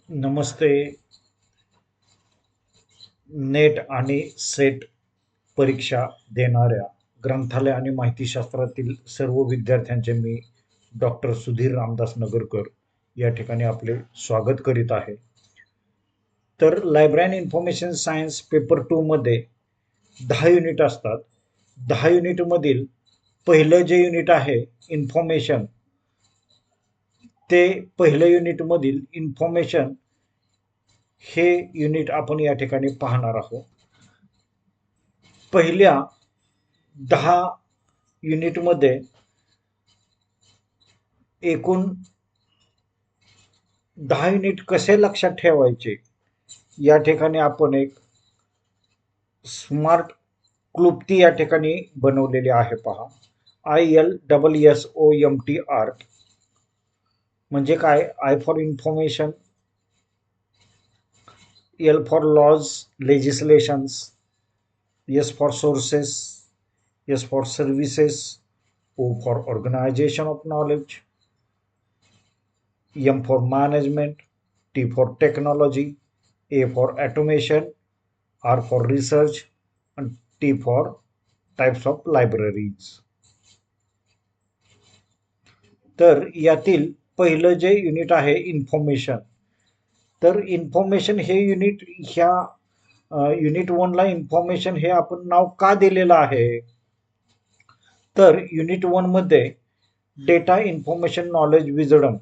नमस्ते. Net आणि set परीक्षा देणाऱ्या ग्रंथालय आणि माहितीशास्त्रातील सर्व विद्यार्थ्यांचे मी डॉक्टर सुधीर रामदास नगरकर या ठिकाणी आपले स्वागत करीत आहे. तर library and information science paper 2 मध्ये 10 युनिट असतात. 10 युनिटमधील पहिलं जे युनिट आहे इन्फॉर्मेशन, ते पहिल्या युनिटमधील इन्फॉर्मेशन हे युनिट आपण या ठिकाणी पाहणार आहोत. पहिल्या 10 युनिटमध्ये एकूण 10 युनिट कसे लक्षात ठेवायचे या ठिकाणी आपण एक स्मार्ट क्लुप्ती या ठिकाणी बनवलेली आहे पहा. ILSSOMT म्हणजे काय? I for information, L for laws legislations, S for sources, S for services, O for organisation of knowledge, M for management, T for technology, A for automation, R for research, and T for types of libraries. तर यातील पहिलं जे unit आहे information, तर information हे unit ह्या unit 1 ला information हे आपण नाव का दिलेलं आहे? तर युनिट 1 मध्ये डेटा, इन्फॉर्मेशन, नॉलेज, विजडम,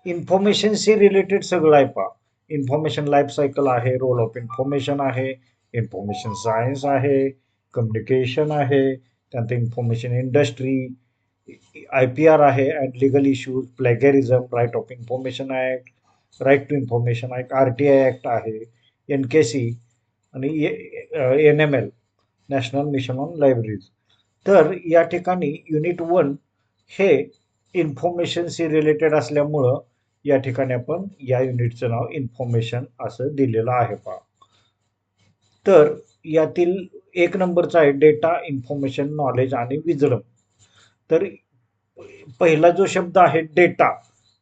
इन्फॉर्मेशनशी रिलेटेड सगळं आहे पहा. इन्फॉर्मेशन लाईफ सायकल आहे, रोल ऑफ इन्फॉर्मेशन आहे, इन्फॉर्मेशन सायन्स आहे, कम्युनिकेशन आहे, त्यानंतर इन्फॉर्मेशन इंडस्ट्री, IPR आहे, and legal issues, plagiarism, right of information act, right to information act, RTI act आहे, NKC आणि NML, national mission on libraries. तर या ठिकाणी युनिट 1 हे इन्फॉर्मेशनशी रिलेटेड असल्यामुळं या ठिकाणी आपण या युनिटचं नाव इन्फॉर्मेशन असं दिलेलं आहे पहा. तर यातील 1 नंबरचा आहे डेटा, इन्फॉर्मेशन, नॉलेज आणि विजडम. तर पहिला जो शब्द आहे डेटा,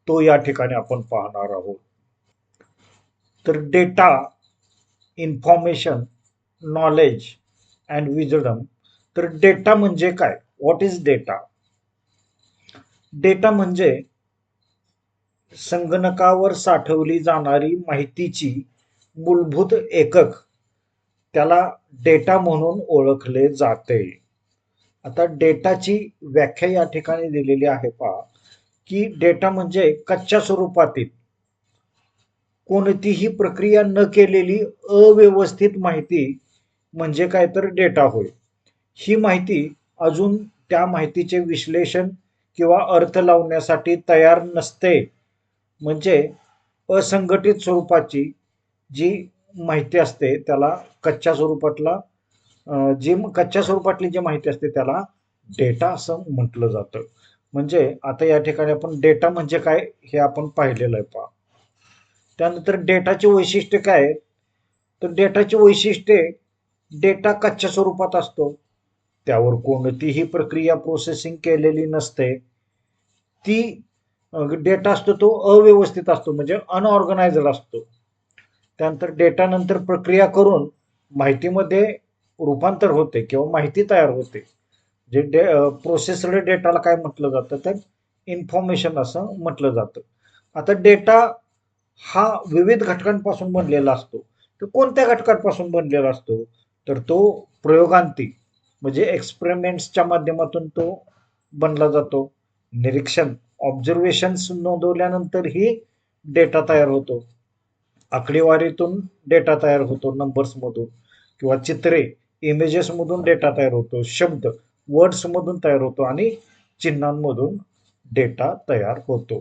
तो या ठिकाणी आपण पाहणार आहोत. तर data, information, knowledge and wisdom. तर डेटा म्हणजे काय? What is data? डेटा म्हणजे संगणकावर साठवली जाणारी माहितीची मूलभूत एकक, त्याला डेटा म्हणून ओळखले जाते. आता डेटाची व्याख्या या ठिकाणी दिलेली आहे पहा, की डेटा म्हणजे कच्च्या स्वरूपातील कोणतीही प्रक्रिया न केलेली अव्यवस्थित माहिती म्हणजे काय? तर डेटा होय. ही माहिती अजून त्या माहितीचे विश्लेषण किंवा अर्थ लावण्यासाठी तयार नसते. म्हणजे असंघटित स्वरूपाची जी माहिती असते त्याला कच्च्या स्वरूपातला कच्च्या स्वरूपातली जी माहिती असते त्याला डेटा असं म्हटलं जातं. म्हणजे आता या ठिकाणी आपण डेटा म्हणजे काय हे आपण पाहिलेलं आहे पहा. त्यानंतर डेटाची वैशिष्ट्य काय आहेत? तर डेटाची वैशिष्ट्ये, डेटा कच्च्या स्वरूपात असतो, त्यावर कोणतीही प्रक्रिया प्रोसेसिंग केलेली नसते, ती डेटा असतो तो अव्यवस्थित असतो म्हणजे अनऑर्गनायझड असतो. त्यानंतर डेटा नंतर प्रक्रिया करून माहितीमध्ये रूपांतर होते किंवा माहिती तयार होते. जे प्रोसेस्ड डेटाला काय म्हटलं जातं? तर इन्फॉर्मेशन असं म्हटलं जातं. आता डेटा हा विविध घटकांपासून बनलेला असतो. तर कोणत्या घटकांपासून बनलेला असतो? तर तो प्रयोगांती म्हणजे एक्सपेरिमेंट्सच्या माध्यमातून तो बनला जातो. निरीक्षण, ऑब्झर्वेशन्स नोंदवल्यानंतरही डेटा तयार होतो. आकडेवारीतून डेटा तयार होतो, नंबर्समधून, किंवा चित्रे, इमेजेसमधून डेटा तयार होतो, शब्द, वर्ड्समधून तयार होतो आणि चिन्हांमधून डेटा तयार होतो.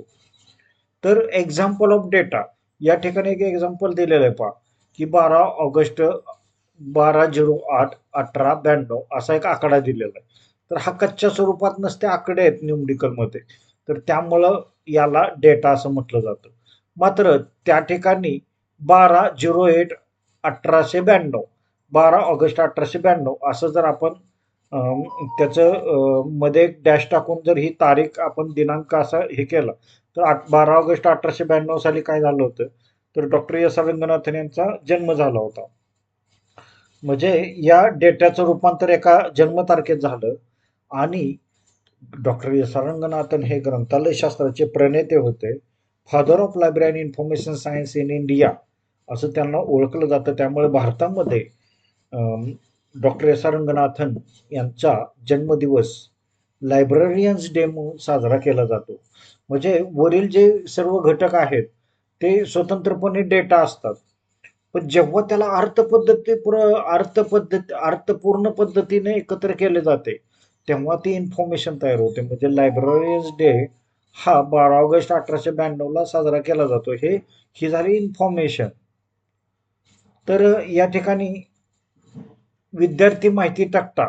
तर एक्झाम्पल ऑफ डेटा, या ठिकाणी एक एक्झाम्पल दिलेलं आहे पहा, की 12 ऑगस्ट 12/08/1892 असा एक आकडा दिलेला आहे. तर हा कच्च्या स्वरूपात नसते आकडे आहेत न्यूमरिकल मध्ये, तर त्यामुळं याला डेटा असं म्हटलं जातं. मात्र त्या ठिकाणी 12/08/1892, 12 ऑगस्ट 1892 असं जर आपण त्याचं मध्ये एक डॅश टाकून जर ही तारीख आपण दिनांक असा हे केला, तर 12 ऑगस्ट 1892 साली काय झालं होतं, तर डॉक्टर एस आर रंगनाथन यांचा जन्म झाला होता. म्हणजे या डेटाचं रूपांतर एका जन्मतारखेत झालं. आणि डॉक्टर एस आर रंगनाथन हे ग्रंथालय शास्त्राचे प्रणेते होते. Father of library and information science in India असं त्यांना ओळखलं जातं. त्यामुळे भारतामध्ये डॉक्टर एस आर रंगनाथन यांचा जन्मदिवस लायब्ररियन्स डे म्हणून साजरा केला जातो. म्हणजे वरील जे सर्व घटक आहेत ते स्वतंत्रपणे डेटा असतात, पण जेव्हा त्याला अर्थपूर्ण पद्धतीने एकत्र केले जाते, तेव्हा ती इन्फॉर्मेशन तयार होते. म्हणजे लायब्ररियन्स डे हा 12 ऑगस्ट 1892 साजरा केला जातो. ही झाली इन्फॉर्मेशन. तर या ठिकाणी विद्यार्थी माहिती तक्ता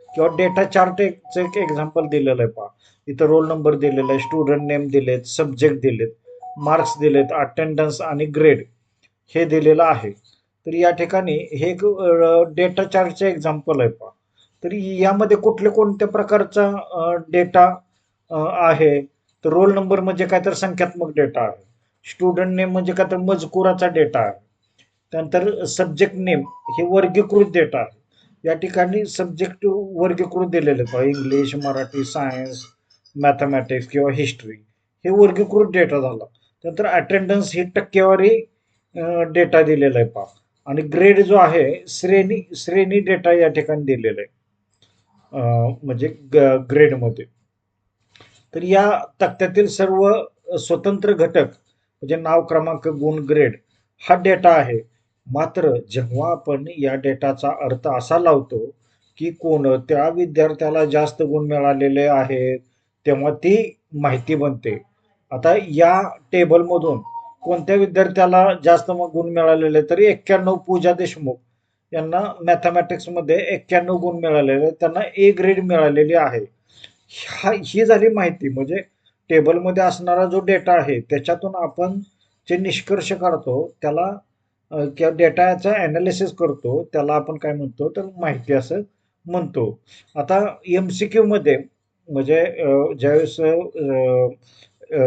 किंवा डेटा चार्टचं एक एक्झाम्पल दिलेलं आहे पहा. इथं रोल नंबर दिलेला आहे, स्टुडंट नेम दिलेत, सब्जेक्ट दिलेत, मार्क्स दिलेत, अटेंडन्स आणि ग्रेड हे दिलेलं आहे. तर या ठिकाणी हे एक डेटा चार्टचं एक्झाम्पल आहे पहा. तर यामध्ये कोणत्या प्रकारचा डेटा आहे, तर रोल नंबर म्हणजे काय तर संख्यात्मक डेटा आहे. स्टुडंट नेम म्हणजे काय तर मजकुराचा डेटा आहे. त्यानंतर सब्जेक्ट नेम हे वर्गीकृत डेटा आहे. या ठिकाणी सब्जेक्ट वर्गीकृत दिलेले आहेत, इंग्लिश, मराठी, सायन्स, मॅथमॅटिक्स किंवा हिस्ट्री हे वर्गीकृत डेटा झाला. त्यानंतर अटेंडन्स ही टक्केवारी डेटा दिलेला आहे पहा. आणि ग्रेड जो आहे श्रेणी डेटा या ठिकाणी दिलेला आहे, म्हणजे ग्रेडमध्ये. तर या तक्त्यातील सर्व स्वतंत्र घटक म्हणजे नाव, क्रमांक, गुण, ग्रेड हा डेटा आहे. मात्र जेव्हा आपण या डेटाचा अर्थ असा लावतो की त्या विद्यार्थ्याला जास्त गुण मिळालेले आहेत, तेव्हा ती माहिती बनते. आता या टेबलमधून कोणत्या विद्यार्थ्याला जास्त गुण मिळालेले, तरी 91 पूजा देशमुख यांना मॅथमॅटिक्समध्ये 91 गुण मिळालेले, त्यांना ए ग्रेड मिळालेली आहे. ही झाली माहिती. म्हणजे टेबलमध्ये असणारा जो डेटा आहे त्याच्यातून आपण जे निष्कर्ष काढतो त्याला किंवा डेटाचा अनालिसिस करतो त्याला आपण काय म्हणतो, तर माहिती असं म्हणतो. आता MCQ मध्ये म्हणजे ज्यावेळेस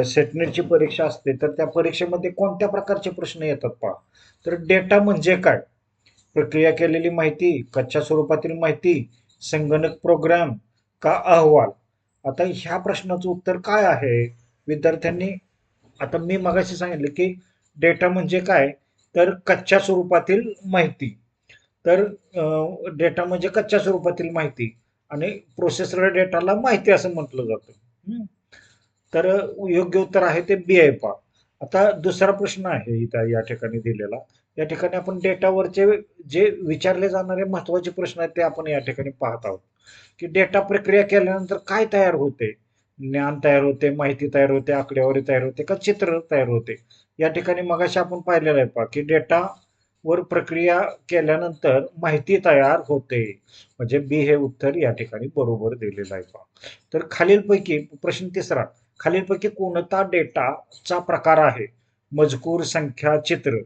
सेटनेटची परीक्षा असते तर त्या परीक्षेमध्ये कोणत्या प्रकारचे प्रश्न येतात पहा. तर डेटा म्हणजे काय, प्रक्रिया केलेली माहिती, कच्च्या स्वरूपातील माहिती, संगणक प्रोग्राम का अहवाल. आता ह्या प्रश्नाचं उत्तर काय आहे विद्यार्थ्यांनी. आता मी मगाशी सांगितलं की डेटा म्हणजे काय, तर कच्च्या स्वरूपातील माहिती. तर डेटा म्हणजे कच्च्या स्वरूपातील माहिती आणि प्रोसेसर डेटाला माहिती असं म्हटलं जातं. तर योग्य उत्तर आहे ते बी आहे पहा. आता दुसरा प्रश्न आहे इथं या ठिकाणी दिलेला. या ठिकाणी आपण डेटावरचे जे विचारले जाणारे महत्वाचे प्रश्न आहेत ते आपण या ठिकाणी पाहत आहोत. की डेटा प्रक्रिया केल्यानंतर काय तयार होते, ज्ञान तयार होते, माहिती तयार होते, आकडेवारी तयार होते का चित्र तयार होते. या ठिकाणी मगाशी आपण पाहिलेलं आहे पहा की डेटा वर प्रक्रिया केल्यानंतर माहिती तयार होते. म्हणजे बी हे उत्तर या ठिकाणी बरोबर दिलेलं आहे पहा. तर खालीलपैकी प्रश्न तिसरा, खालीलपैकी कोणता डेटाचा प्रकार आहे, मजकूर, संख्या, चित्र.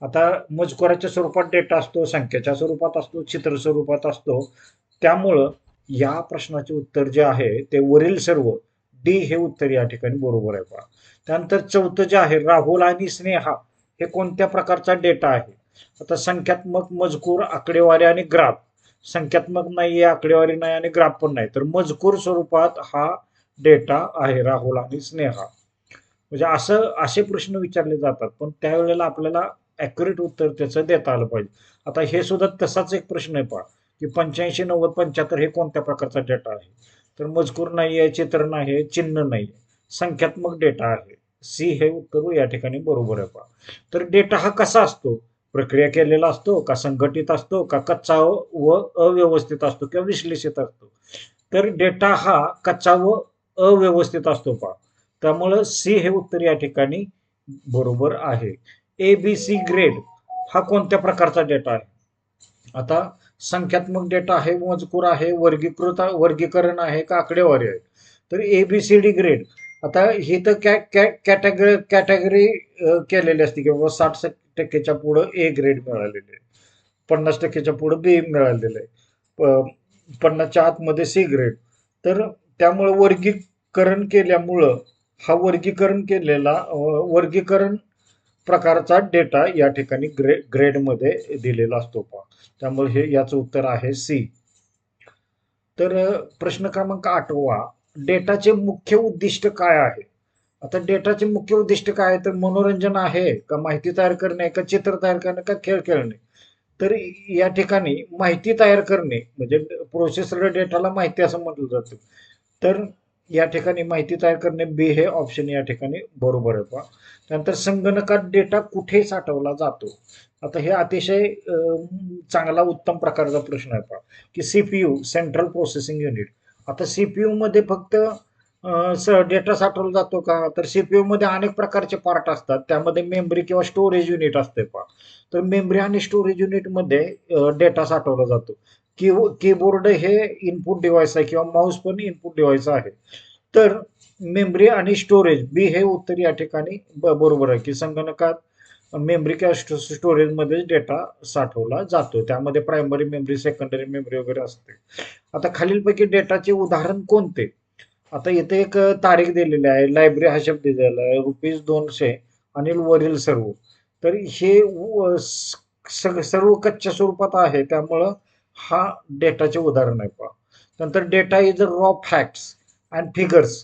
आता मजकुराच्या स्वरूपात डेटा असतो, संख्येच्या स्वरूपात असतो, चित्र स्वरूपात असतो. त्यामुळं या प्रश्नाचे उत्तर जे आहे ते वरील सर्व डी हे उत्तर या ठिकाणी बरोबर आहे पहा. त्यानंतर चौथं जे आहे, राहुल आणि स्नेहा हे कोणत्या प्रकारचा डेटा आहे. आता संख्यात्मक, मजकूर, आकडेवारी आणि ग्राफ. संख्यात्मक नाहीये, आकडेवारी नाही आणि ग्राफ पण नाही, तर मजकूर स्वरूपात हा डेटा आहे राहुल आणि स्नेहा. म्हणजे असे प्रश्न विचारले जातात, पण त्यावेळेला आपल्याला ॲक्युरेट उत्तर त्याचं देता आलं पाहिजे. आता हे सुद्धा तसाच एक प्रश्न आहे पहा की 85, 90, 75 हे कोणत्या प्रकारचा डेटा आहे. तर मजकूर नाही आहे, चित्र नाही आहे, चिन्ह नाही आहे, संख्यात्मक डेटा आहे. सी हे उत्तर या ठिकाणी बरोबर आहे पहा. तर डेटा हा कसा असतो, प्रक्रिया केलेला असतो का, संघटित असतो का, कच्चा व अव्यवस्थित असतो किंवा विश्लेषित असतो. तर डेटा हा कच्चा व अव्यवस्थित असतो पहा. त्यामुळं सी हे उत्तर या ठिकाणी बरोबर आहे. ABC ग्रेड हा कोणत्या प्रकारचा डेटा आहे. आता संख्यात्मक डेटा आहे, मजकूर आहे, वर्गीकरण आहे का आकडेवारी आहे. तर ABCD ग्रेड. आता ही तर कॅटेगरी केलेली असते की बाबा 60% पुढं ए ग्रेड मिळालेले आहे, 50% पुढं बी मिळालेलं आहे, 50च्या आतमध्ये सी ग्रेड. तर त्यामुळं वर्गीकरण केल्यामुळं हा वर्गीकरण केलेला वर्गीकरण प्रकारचा डेटा या ठिकाणी ग्रेडमध्ये दिलेला असतो पहा. त्यामुळे हे याचं उत्तर आहे सी. तर प्रश्न क्रमांक 8वा, डेटाचे मुख्य उद्दिष्ट काय आहे? आता डेटाचे मुख्य उद्दिष्ट काय आहे? तर मनोरंजन आहे का, माहिती तयार करणे का, चित्र तयार करणे का, खेळ खेळणे? तर या ठिकाणी माहिती तयार करणे म्हणजे प्रोसेसर डेटाला माहिती असं म्हटलं जातं. तर या ठिकाणी माहिती तयार करणे, बी हे ऑप्शन या ठिकाणी बरोबर आहे पहा. त्यानंतर संगणकात डेटा कुठे साठवला जातो? आता हे अतिशय चांगला उत्तम प्रकारचा प्रश्न आहे पहा, की सीपीयू सेंट्रल प्रोसेसिंग युनिट. आता सीपीयू मध्ये फक्त डेटा साठवला जातो का? तर सीपीयू मध्ये अनेक प्रकारचे पार्ट असतात. त्यामध्ये मेमरी किंवा स्टोरेज युनिट असते पहा. तर मेमरी आणि स्टोरेज युनिट मध्ये डेटा साठवला जातो. कीबोर्ड हे इनपुट डिव्हाइस आहे किंवा माऊस पण इनपुट डिव्हाइस आहे. तर मेमरी आणि स्टोरेज बी हे उत्तर या ठिकाणी बरोबर आहे, की संगणकात मेमरी किंवा स्टोरेजमध्ये डेटा साठवला जातो. त्यामध्ये प्रायमरी मेमरी, सेकंडरी मेमरी वगैरे असते. आता खालीलपैकी डेटाचे उदाहरण कोणते? आता इथे एक तारीख दिलेली आहे, लायब्ररी हा शब्द दिलेला आहे, ₹200 आणि वरील सर्व. तर हे सर्व कच्च्या स्वरूपात आहे, त्यामुळं हा डेटाचे उदाहरण आहे पहा. नंतर data is raw facts and figures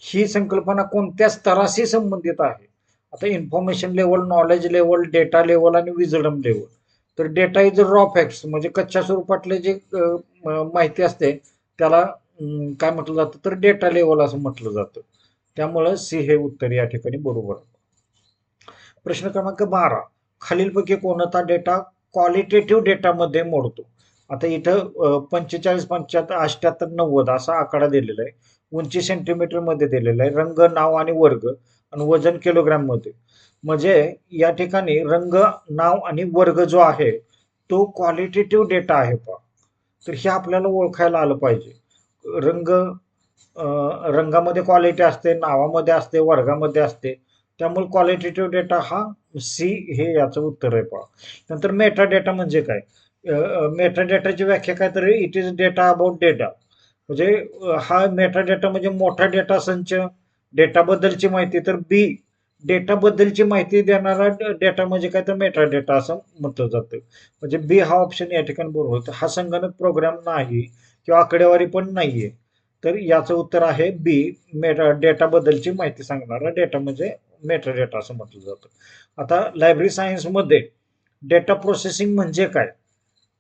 ही संकल्पना कोणत्या स्तराशी संबंधित आहे? आता information level, knowledge level, data level आणि विजडम लेवल. तर डेटा इज रॉ फॅक्ट्स म्हणजे कच्च्या स्वरूपातले जे माहिती असते त्याला काय म्हटलं जातं, तर डेटा लेवल असं म्हटलं जातं. त्यामुळं सी हे उत्तर या ठिकाणी बरोबर. प्रश्न क्रमांक 12, खालीलपैकी कोणता डेटा क्वालिटेटिव्ह डेटामध्ये मोडतो? आता इथं 45, 75, 78, 90 असा आकडा दिलेला आहे. उंची सेंटीमीटर मध्ये दिलेला आहे, रंग, नाव आणि वर्ग, आणि वजन किलोग्राम मध्ये. म्हणजे या ठिकाणी रंग, नाव आणि वर्ग जो आहे तो क्वालिटेटिव्ह डेटा आहे पहा. तर हे आपल्याला ओळखायला आलं पाहिजे. रंग, रंगामध्ये क्वालिटी असते, नावामध्ये असते, वर्गामध्ये असते. त्यामुळे क्वालिटेटिव्ह डेटा हा सी हे याचं उत्तर आहे पहा. नंतर मेटा डेटा म्हणजे काय? मेटा डेटाची व्याख्या काय, तर it is data about data. म्हणजे हा मेटा डेटा म्हणजे मोठा डेटा संच, डेटाबद्दलची माहिती. तर बी डेटा बद्दलची माहिती देणारा डेटा म्हणजे काय, तर मेटा डेटा असं म्हटलं जातं. म्हणजे बी हा ऑप्शन या ठिकाणी बरोबर होतं. हा संगणक प्रोग्राम नाही किंवा आकडेवारी पण नाहीये. तर याचं उत्तर आहे बी, मेटा डेटा बद्दलची माहिती सांगणारा डेटा म्हणजे मेटा डेटा असं म्हटलं जातं. आता लायब्ररी सायन्समध्ये डेटा प्रोसेसिंग म्हणजे काय?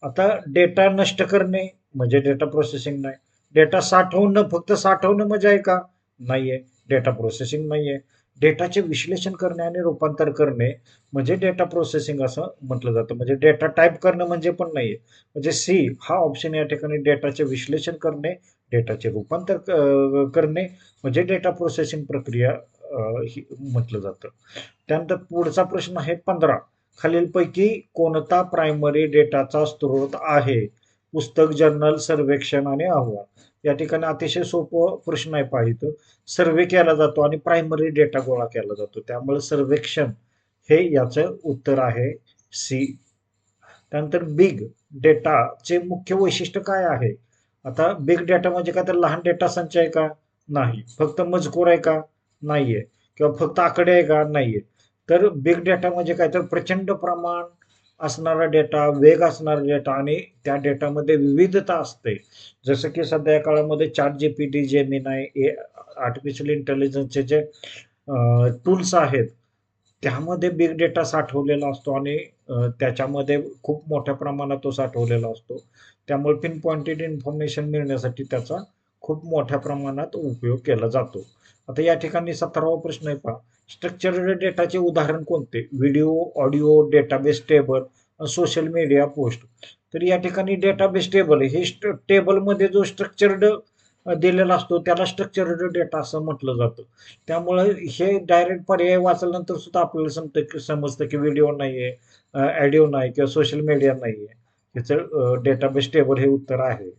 आता डेटा नष्ट करणे म्हणजे डेटा प्रोसेसिंग नाही. डेटा साठवणं, फक्त साठवणं म्हणजे आहे का? नाहीये, डेटा प्रोसेसिंग नाहीये. डेटाचे विश्लेषण करणे आणि रूपांतर करणे म्हणजे डेटा प्रोसेसिंग असं म्हटलं जातं. म्हणजे डेटा टाईप करणं म्हणजे पण नाहीये. म्हणजे सी हा ऑप्शन या ठिकाणी डेटाचे विश्लेषण करणे, डेटाचे रूपांतर करणे म्हणजे डेटा प्रोसेसिंग प्रक्रिया ही म्हटलं जातं. त्यानंतर पुढचा प्रश्न आहे 15, खालीलपैकी कोणता प्रायमरी डेटाचा स्रोत आहे? पुस्तक, जर्नल, सर्वेक्षण आणि अहवाल. या ठिकाणी अतिशय सोपं प्रश्न आहे पाहिजे. सर्वे केला जातो आणि प्रायमरी डेटा गोळा केला जातो, त्यामुळे सर्वेक्षण हे याचं उत्तर आहे सी. त्यानंतर बिग डेटाचे मुख्य वैशिष्ट्य काय आहे? आता बिग डेटा म्हणजे काय, तर लहान डेटा संच आहे का? नाही. फक्त मजकूर आहे का? नाहीये. किंवा फक्त आकडे आहे का? नाहीये. तर बिग डेटा म्हणजे काय, तर प्रचंड प्रमाण असणारा डेटा, वेग असणारा डेटा आणि त्या डेटामध्ये विविधता असते. जसं की सध्या या काळामध्ये चॅट जीपीटी, जेमिनाय, आर्टिफिशियल इंटेलिजन्सचे जे टूल्स आहेत त्यामध्ये बिग डेटा साठवलेला असतो आणि त्याच्यामध्ये खूप मोठ्या प्रमाणात तो साठवलेला असतो. त्यामुळे पिन पॉइंटेड इन्फॉर्मेशन मिळण्यासाठी त्याचा खूप मोठ्या प्रमाणात उपयोग केला जातो. आता या ठिकाणी 17वा प्रश्न आहे पहा. स्ट्रक्चर्ड डेटाचे उदाहरण कोणते? Video, audio, database table, social media post. तर या ठिकाणी डेटाबेस टेबल हे टेबलमध्ये जो स्ट्रक्चर्ड दिलेला असतो त्याला स्ट्रक्चर्ड डेटा असं म्हटलं जातं. त्यामुळे हे डायरेक्ट पर्याय वाचल्यानंतर सुद्धा आपल्याला समजतं की व्हिडिओ नाहीये, ऑडिओ नाही किंवा सोशल मीडिया नाहीये. ह्याचं डेटाबेस टेबल हे उत्तर आहे.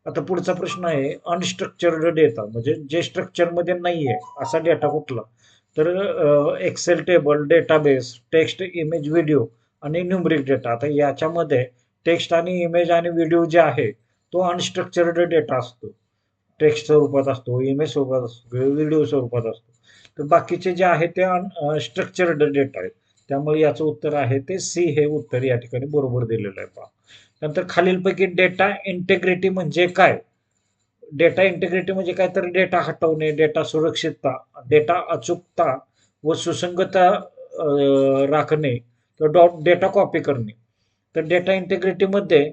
आता पुढचा प्रश्न आहे अनस्ट्रक्चर्ड डेटा म्हणजे जे स्ट्रक्चरमध्ये नाहीये असा डेटा कुठला? तर Excel table, database, text, image, video आणि न्यूमरिक डेटा. आता याच्यामध्ये टेक्स्ट आणि इमेज आणि व्हिडिओ जे आहे तो अनस्ट्रक्चर्ड डेटा असतो. टेक्स्ट स्वरूपात असतो, इमेज स्वरूपात असतो, व्हिडिओ स्वरूपात असतो. तर बाकीचे जे आहे ते स्ट्रक्चर्ड डेटा आहे. त्यामुळे याचं उत्तर आहे ते सी हे उत्तर या ठिकाणी बरोबर दिलेलं आहे पहा. नंतर खालीलपैकी डेटा इंटेग्रिटी म्हणजे काय? डेटा इंटेग्रिटी म्हणजे काय तर डेटा हटवणे, डेटा सुरक्षितता, डेटा अचूकता व सुसंगतता राखणे किंवा डेटा कॉपी करणे. तर डेटा इंटेग्रिटीमध्ये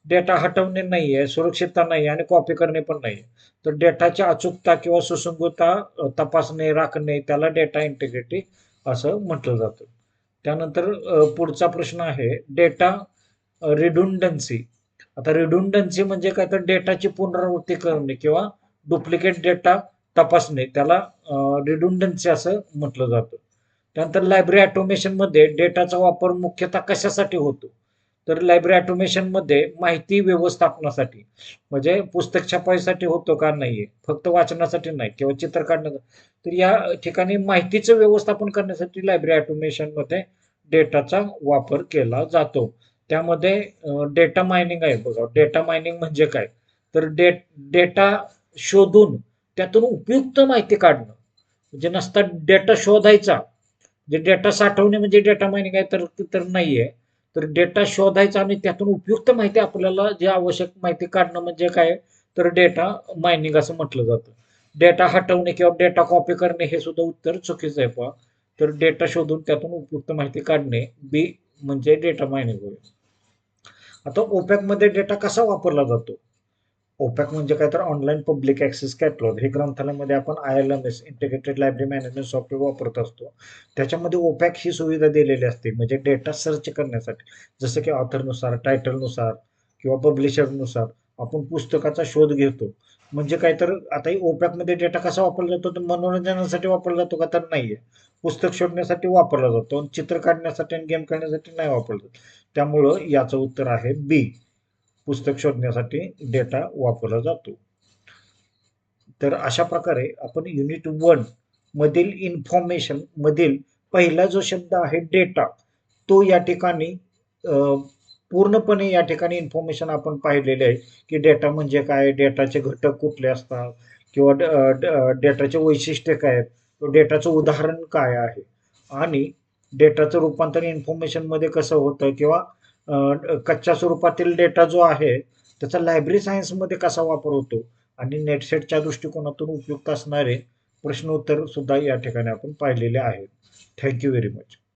डेटा हटवणे नाहीये, सुरक्षितता नाही आणि कॉपी करणे पण नाही. तर डेटाची अचूकता किंवा सुसंगतता तपासणे, राखणे त्याला डेटा इंटेग्रिटी असं म्हटलं जातं. त्यानंतर पुढचा प्रश्न आहे डेटा रिडुंडन्सी. आता रिडुंडन्सी म्हणजे काय तर डेटाची पुनरावृत्ती करणे किंवा डुप्लिकेट डेटा तपासणे त्याला रिडुंडन्सी असं म्हटलं जातं. त्यानंतर लायब्ररी ऑटोमेशन मध्ये डेटाचा वापर मुख्यतः कशासाठी होतो? तर लायब्ररी ऑटोमेशन मध्ये माहिती व्यवस्थापनासाठी म्हणजे पुस्तक छापायसाठी होतो का नाहीये, फक्त वाचनासाठी नाही किंवा चित्र काढण्यासाठी. तर या ठिकाणी माहितीचं व्यवस्थापन करण्यासाठी लायब्ररी ऑटोमेशन मध्ये डेटाचा वापर केला जातो. त्यामध्ये डेटा मायनिंग आहे बघा. डेटा मायनिंग म्हणजे काय तर डेटा शोधून त्यातून उपयुक्त माहिती काढणं म्हणजे नसता डेटा शोधायचा. जे डेटा साठवणे म्हणजे डेटा मायनिंग आहे तर नाहीये. तर डेटा शोधायचा आणि त्यातून उपयुक्त माहिती आपल्याला जी आवश्यक माहिती काढणं म्हणजे काय तर डेटा मायनिंग असं म्हटलं जातं. डेटा हटवणे किंवा डेटा कॉपी करणे हे सुद्धा उत्तर चुकीचं आहे पहा. तर डेटा शोधून त्यातून उपयुक्त माहिती काढणे बी म्हणजे डेटा मायनिंग होईल. आता ओपॅक मध्ये डेटा कसा वापरला जातो? ओपॅक म्हणजे काय तर ऑनलाईन पब्लिक ऍक्सेस कॅटलॉग हे ग्रंथालयामध्ये आपण ILMS integrated library management software वापरत असतो. त्याच्यामध्ये ओपॅक ही सुविधा दिलेली असते म्हणजे डेटा सर्च करण्यासाठी. जसं की ऑथरनुसार, टायटलनुसार किंवा पब्लिशरनुसार आपण पुस्तकाचा शोध घेतो. म्हणजे काय तर आता ओपॅक मध्ये डेटा कसा वापरला जातो तर मनोरंजनासाठी वापरला जातो का तर नाहीये. पुस्तक शोधण्यासाठी वापरला जातो. चित्र काढण्यासाठी आणि गेम खेळण्यासाठी नाही वापरला जातो. त्यामुळं याचं उत्तर आहे बी. पुस्तक शोधण्यासाठी डेटा वापरला जातो. तर अशा प्रकारे आपण युनिट 1 मधील इन्फॉर्मेशन मधील पहिला जो शब्द आहे डेटा तो या ठिकाणी पूर्णपणे या ठिकाणी इन्फॉर्मेशन आपण पाहिलेले आहे की डेटा म्हणजे काय, डेटाचे घटक कुठले असतात किंवा डेटाचे वैशिष्ट्य काय आहेत, डेटाचं उदाहरण काय आहे आणि डेटाचं रूपांतर इन्फॉर्मेशन मध्ये कसं होतं किंवा कच्च्या स्वरूपातील डेटा जो आहे त्याचा लायब्ररी सायन्समध्ये कसा वापर होतो आणि नेटसेटच्या दृष्टिकोनातून उपयुक्त असणारे प्रश्न उत्तर सुद्धा या ठिकाणी आपण पाहिलेले आहेत. Thank you very much.